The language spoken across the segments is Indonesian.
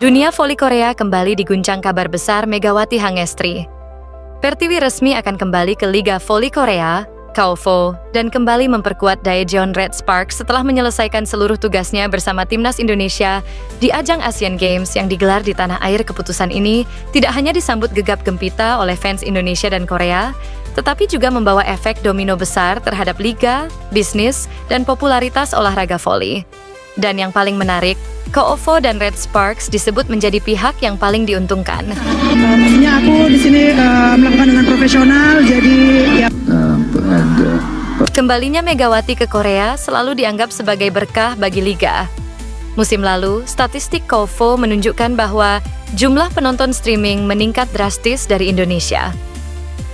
Dunia voli Korea kembali diguncang kabar besar Megawati Hangestri. Pertiwi resmi akan kembali ke Liga Voli Korea, KOVO, dan kembali memperkuat Daejeon Red Sparks setelah menyelesaikan seluruh tugasnya bersama Timnas Indonesia di ajang Asian Games yang digelar di tanah air. Keputusan ini tidak hanya disambut gegap gempita oleh fans Indonesia dan Korea, tetapi juga membawa efek domino besar terhadap liga, bisnis, dan popularitas olahraga voli. Dan yang paling menarik, KOVO dan Red Sparks disebut menjadi pihak yang paling diuntungkan. Maksudnya aku di sini melakukan dengan profesional, jadi ya. Kembalinya Megawati ke Korea selalu dianggap sebagai berkah bagi liga. Musim lalu, statistik KOVO menunjukkan bahwa jumlah penonton streaming meningkat drastis dari Indonesia.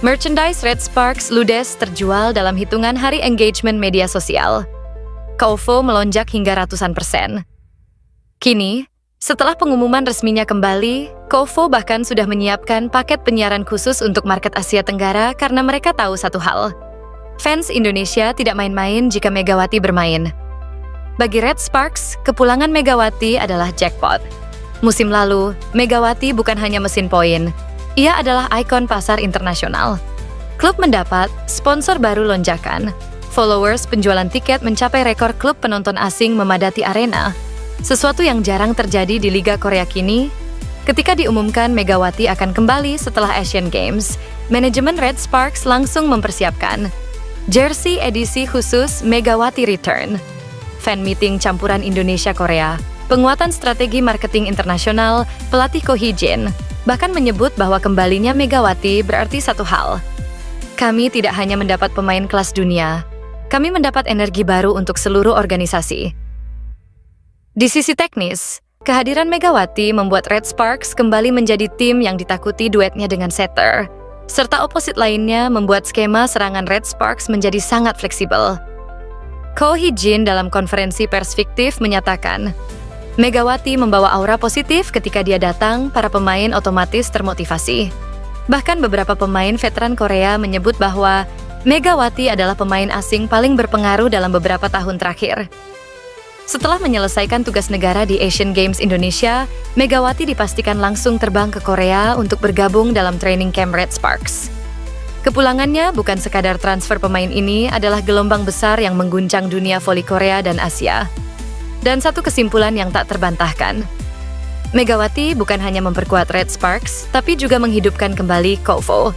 Merchandise Red Sparks ludes terjual dalam hitungan hari engagement media sosial. KOVO melonjak hingga ratusan persen. Kini, setelah pengumuman resminya kembali, KOVO bahkan sudah menyiapkan paket penyiaran khusus untuk market Asia Tenggara karena mereka tahu satu hal. Fans Indonesia tidak main-main jika Megawati bermain. Bagi Red Sparks, kepulangan Megawati adalah jackpot. Musim lalu, Megawati bukan hanya mesin poin. Ia adalah ikon pasar internasional. Klub mendapat sponsor baru lonjakan. Followers penjualan tiket mencapai rekor klub penonton asing memadati arena. Sesuatu yang jarang terjadi di Liga Korea kini. Ketika diumumkan Megawati akan kembali setelah Asian Games, manajemen Red Sparks langsung mempersiapkan jersey edisi khusus Megawati Return, fan meeting campuran Indonesia-Korea, penguatan strategi marketing internasional, pelatih Ko Hee-jin, bahkan menyebut bahwa kembalinya Megawati berarti satu hal. Kami tidak hanya mendapat pemain kelas dunia, kami mendapat energi baru untuk seluruh organisasi. Di sisi teknis, kehadiran Megawati membuat Red Sparks kembali menjadi tim yang ditakuti duetnya dengan setter, serta oposit lainnya membuat skema serangan Red Sparks menjadi sangat fleksibel. Ko Hee-jin dalam konferensi pers fiktif menyatakan, Megawati membawa aura positif ketika dia datang, para pemain otomatis termotivasi. Bahkan beberapa pemain veteran Korea menyebut bahwa Megawati adalah pemain asing paling berpengaruh dalam beberapa tahun terakhir. Setelah menyelesaikan tugas negara di Asian Games Indonesia, Megawati dipastikan langsung terbang ke Korea untuk bergabung dalam training camp Red Sparks. Kepulangannya bukan sekadar transfer pemain ini adalah gelombang besar yang mengguncang dunia voli Korea dan Asia. Dan satu kesimpulan yang tak terbantahkan, Megawati bukan hanya memperkuat Red Sparks, tapi juga menghidupkan kembali KOVO.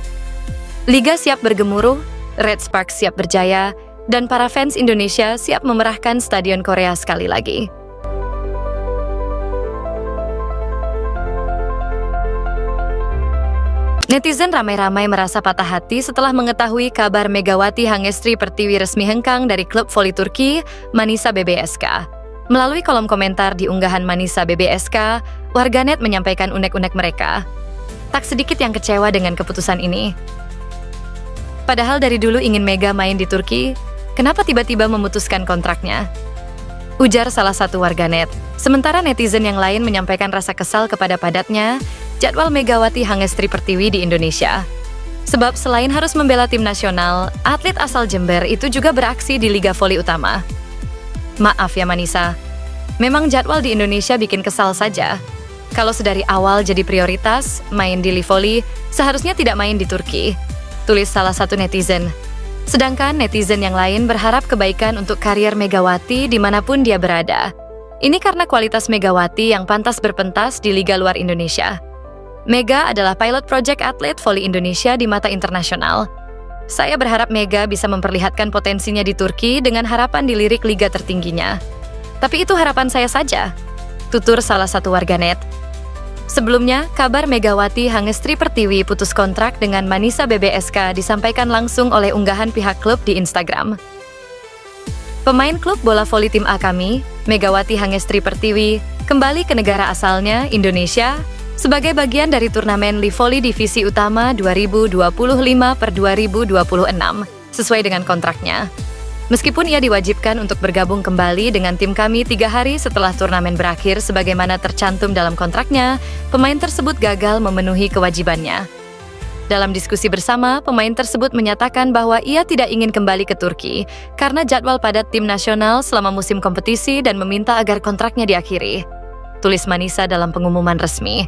Liga siap bergemuruh, Red Sparks siap berjaya, dan para fans Indonesia siap memerahkan Stadion Korea sekali lagi. Netizen ramai-ramai merasa patah hati setelah mengetahui kabar Megawati Hangestri Pertiwi resmi hengkang dari klub voli Turki, Manisa BBSK. Melalui kolom komentar di unggahan Manisa BBSK, warganet menyampaikan unek-unek mereka. Tak sedikit yang kecewa dengan keputusan ini. Padahal dari dulu ingin Mega main di Turki, kenapa tiba-tiba memutuskan kontraknya? Ujar salah satu warganet. Sementara netizen yang lain menyampaikan rasa kesal kepada padatnya jadwal Megawati Hangestri Pertiwi di Indonesia. Sebab selain harus membela tim nasional, atlet asal Jember itu juga beraksi di Liga Voli Utama. Maaf ya Manisa, memang jadwal di Indonesia bikin kesal saja. Kalau sedari awal jadi prioritas, main di Livoli, seharusnya tidak main di Turki. Tulis salah satu netizen. Sedangkan netizen yang lain berharap kebaikan untuk karier Megawati dimanapun dia berada. Ini karena kualitas Megawati yang pantas berpentas di liga luar Indonesia. Mega adalah pilot project atlet voli Indonesia di mata internasional. Saya berharap Mega bisa memperlihatkan potensinya di Turki dengan harapan dilirik liga tertingginya. Tapi itu harapan saya saja, tutur salah satu warganet. Sebelumnya, kabar Megawati Hangestri Pertiwi putus kontrak dengan Manisa BBSK disampaikan langsung oleh unggahan pihak klub di Instagram. Pemain klub bola voli tim A kami, Megawati Hangestri Pertiwi, kembali ke negara asalnya, Indonesia, sebagai bagian dari turnamen Livoli Divisi Utama 2025/2026, sesuai dengan kontraknya. Meskipun ia diwajibkan untuk bergabung kembali dengan tim kami 3 hari setelah turnamen berakhir sebagaimana tercantum dalam kontraknya, pemain tersebut gagal memenuhi kewajibannya. Dalam diskusi bersama, pemain tersebut menyatakan bahwa ia tidak ingin kembali ke Turki karena jadwal padat tim nasional selama musim kompetisi dan meminta agar kontraknya diakhiri. tulis Manisa dalam pengumuman resmi.